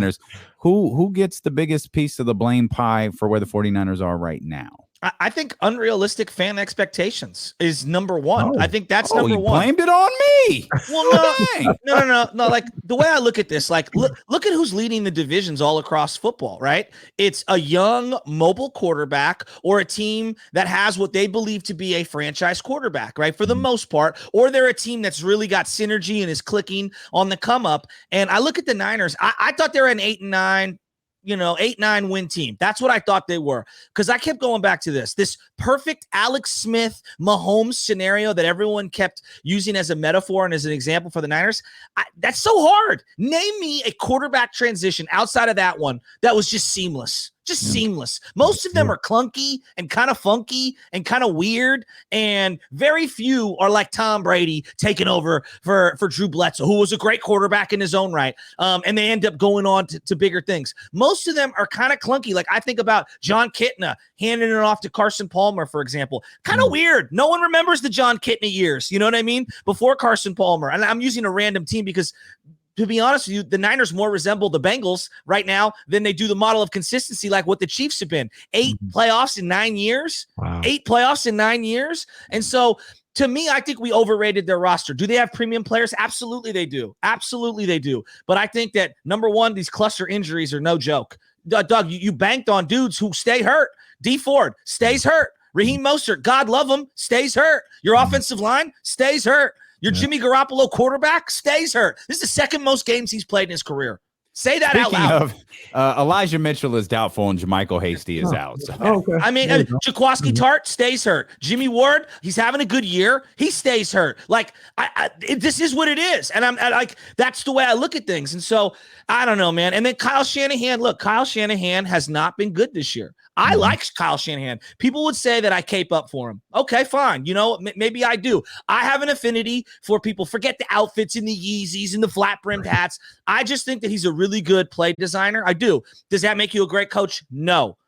49ers. Who gets the biggest piece of the blame pie for where the 49ers are right now? I think unrealistic fan expectations is number one. I think that's number one. Blamed it on me. Well, no. Like the way I look at this, like look at who's leading the divisions all across football, right? It's a young mobile quarterback or a team that has what they believe to be a franchise quarterback, right? For the most part, or they're a team that's really got synergy and is clicking on the come up. And I look at the Niners. I thought they were an 8-9. 8-9 win team. That's what I thought they were. Because I kept going back to this perfect Alex Smith Mahomes scenario that everyone kept using as a metaphor and as an example for the Niners. That's so hard. Name me a quarterback transition outside of that one that was just seamless. Seamless. Most of them are clunky and kind of funky and kind of weird, and very few are like Tom Brady taking over for Drew Bledsoe, who was a great quarterback in his own right, and they end up going on to bigger things. Most of them are kind of clunky. Like I think about John Kitna handing it off to Carson Palmer, for example. Kind of weird. No one remembers the John Kitna years, you know what I mean, before Carson Palmer. And I'm using a random team because, to be honest with you, the Niners more resemble the Bengals right now than they do the model of consistency like what the Chiefs have been. 8 playoffs in 9 years. Wow. 8 playoffs in 9 years. And so to me, I think we overrated their roster. Do they have premium players? Absolutely they do. Absolutely they do. But I think that, number one, these cluster injuries are no joke. Doug, you banked on dudes who stay hurt. D Ford stays hurt. Raheem Mostert, God love him, stays hurt. Your offensive line stays hurt. Your Jimmy Garoppolo quarterback stays hurt. This is the second most games he's played in his career. Say that out loud. Elijah Mitchell is doubtful and JaMychal Hasty is out. So. Okay. I mean, Jaquiski Tartt stays hurt. Jimmy Ward, he's having a good year. He stays hurt. Like, this is what it is. And I'm like, that's the way I look at things. And so, I don't know, man. And then Kyle Shanahan, look, Kyle Shanahan has not been good this year. I like Kyle Shanahan. People would say that I cape up for him. Okay, fine. Maybe I do. I have an affinity for people. Forget the outfits and the Yeezys and the flat-brimmed hats. I just think that he's a really good play designer. I do. Does that make you a great coach? No.